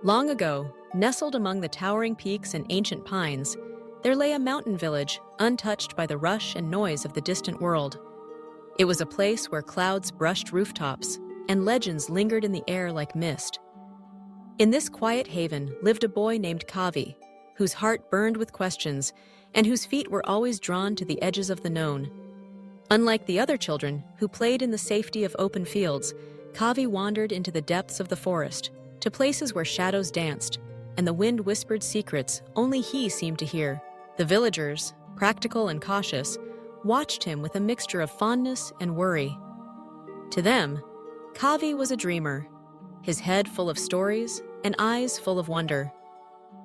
Long ago, nestled among the towering peaks and ancient pines, there lay a mountain village untouched by the rush and noise of the distant world. It was a place where clouds brushed rooftops and legends lingered in the air like mist. In this quiet haven lived a boy named Kavi, whose heart burned with questions and whose feet were always drawn to the edges of the known. Unlike the other children who played in the safety of open fields, Kavi wandered into the depths of the forest, to places where shadows danced and the wind whispered secrets only he seemed to hear. The villagers, practical and cautious, watched him with a mixture of fondness and worry. To them, Kavi was a dreamer, his head full of stories and eyes full of wonder.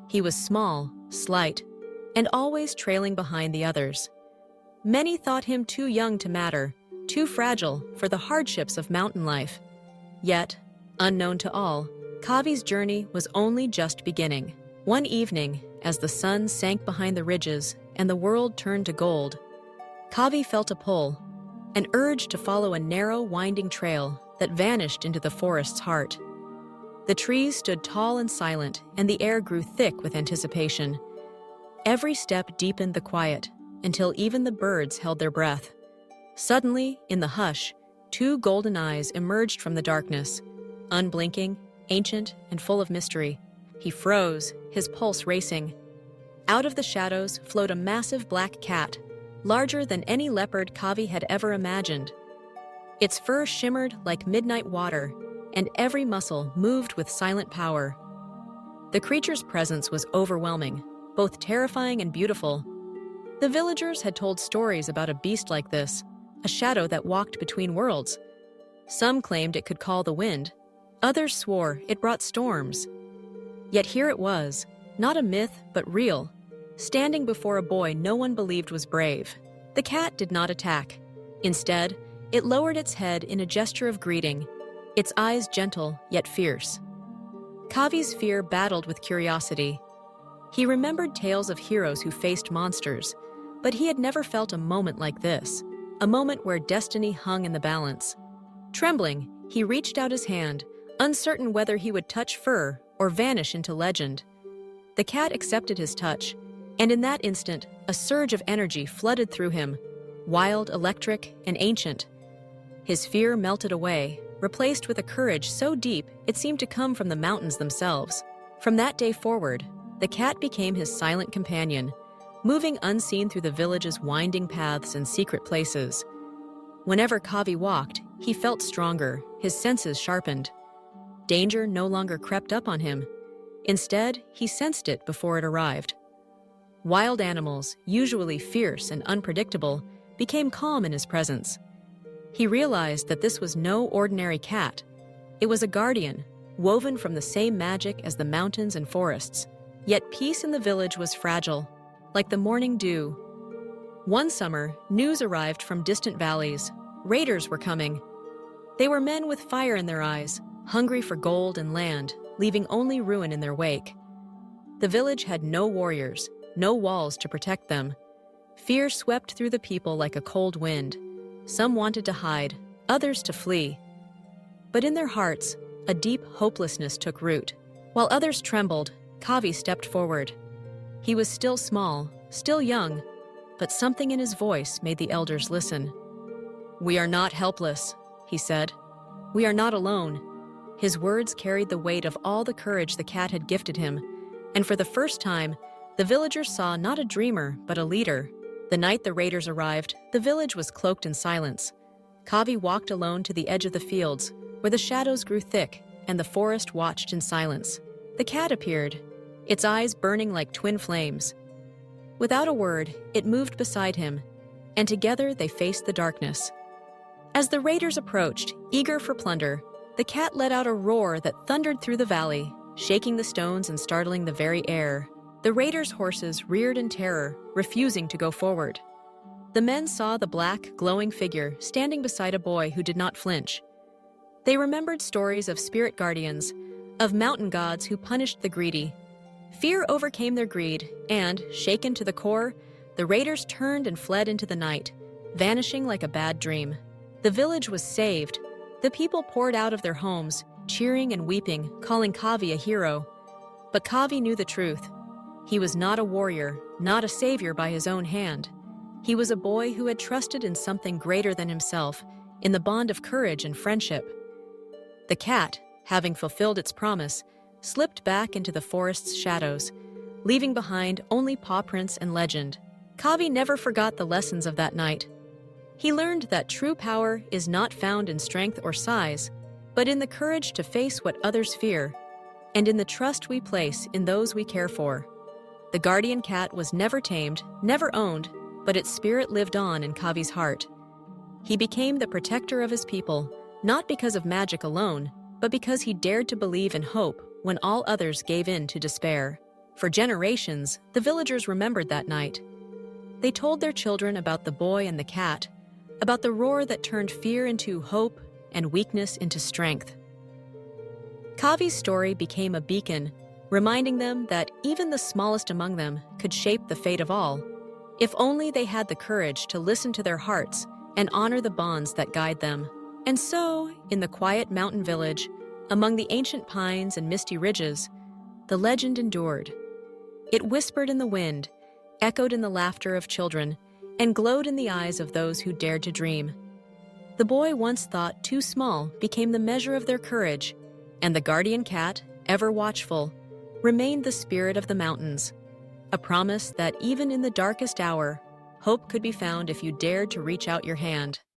He was small, slight, and always trailing behind the others. Many thought him too young to matter, too fragile for the hardships of mountain life. Yet, unknown to all, Kavi's journey was only just beginning. One evening, as the sun sank behind the ridges and the world turned to gold, Kavi felt a pull, an urge to follow a narrow, winding trail that vanished into the forest's heart. The trees stood tall and silent, and the air grew thick with anticipation. Every step deepened the quiet, until even the birds held their breath. Suddenly, in the hush, two golden eyes emerged from the darkness, unblinking, ancient, and full of mystery. He froze, his pulse racing. Out of the shadows flowed a massive black cat, larger than any leopard Kavi had ever imagined. Its fur shimmered like midnight water, and every muscle moved with silent power. The creature's presence was overwhelming, both terrifying and beautiful. The villagers had told stories about a beast like this, a shadow that walked between worlds. Some claimed it could call the wind. Others swore it brought storms. Yet here it was, not a myth but real, standing before a boy no one believed was brave. The cat did not attack. Instead, it lowered its head in a gesture of greeting, its eyes gentle yet fierce. Kavi's fear battled with curiosity. He remembered tales of heroes who faced monsters, but he had never felt a moment like this, a moment where destiny hung in the balance. Trembling, he reached out his hand, uncertain whether he would touch fur or vanish into legend. The cat accepted his touch, and in that instant, a surge of energy flooded through him, wild, electric, and ancient. His fear melted away, replaced with a courage so deep it seemed to come from the mountains themselves. From that day forward, the cat became his silent companion, moving unseen through the village's winding paths and secret places. Whenever Kavi walked, he felt stronger, his senses sharpened. Danger no longer crept up on him. Instead, he sensed it before it arrived. Wild animals, usually fierce and unpredictable, became calm in his presence. He realized that this was no ordinary cat. It was a guardian, woven from the same magic as the mountains and forests. Yet peace in the village was fragile, like the morning dew. One summer, news arrived from distant valleys. Raiders were coming. They were men with fire in their eyes, hungry for gold and land, leaving only ruin in their wake. The village had no warriors, no walls to protect them. Fear swept through the people like a cold wind. Some wanted to hide, others to flee. But in their hearts, a deep hopelessness took root. While others trembled, Kavi stepped forward. He was still small, still young, but something in his voice made the elders listen. "We are not helpless," he said. "We are not alone." His words carried the weight of all the courage the cat had gifted him, and for the first time, the villagers saw not a dreamer, but a leader. The night the raiders arrived, the village was cloaked in silence. Kavi walked alone to the edge of the fields, where the shadows grew thick, and the forest watched in silence. The cat appeared, its eyes burning like twin flames. Without a word, it moved beside him, and together they faced the darkness. As the raiders approached, eager for plunder, the cat let out a roar that thundered through the valley, shaking the stones and startling the very air. The raiders' horses reared in terror, refusing to go forward. The men saw the black, glowing figure standing beside a boy who did not flinch. They remembered stories of spirit guardians, of mountain gods who punished the greedy. Fear overcame their greed, and, shaken to the core, the raiders turned and fled into the night, vanishing like a bad dream. The village was saved. The people poured out of their homes, cheering and weeping, calling Kavi a hero. But Kavi knew the truth. He was not a warrior, not a savior by his own hand. He was a boy who had trusted in something greater than himself, in the bond of courage and friendship. The cat, having fulfilled its promise, slipped back into the forest's shadows, leaving behind only paw prints and legend. Kavi never forgot the lessons of that night. He learned that true power is not found in strength or size, but in the courage to face what others fear, and in the trust we place in those we care for. The guardian cat was never tamed, never owned, but its spirit lived on in Kavi's heart. He became the protector of his people, not because of magic alone, but because he dared to believe in hope when all others gave in to despair. For generations, the villagers remembered that night. They told their children about the boy and the cat, about the roar that turned fear into hope and weakness into strength. Kavi's story became a beacon, reminding them that even the smallest among them could shape the fate of all, if only they had the courage to listen to their hearts and honor the bonds that guide them. And so, in the quiet mountain village, among the ancient pines and misty ridges, the legend endured. It whispered in the wind, echoed in the laughter of children, and glowed in the eyes of those who dared to dream. The boy once thought too small became the measure of their courage, and the guardian cat, ever watchful, remained the spirit of the mountains, a promise that even in the darkest hour, hope could be found if you dared to reach out your hand.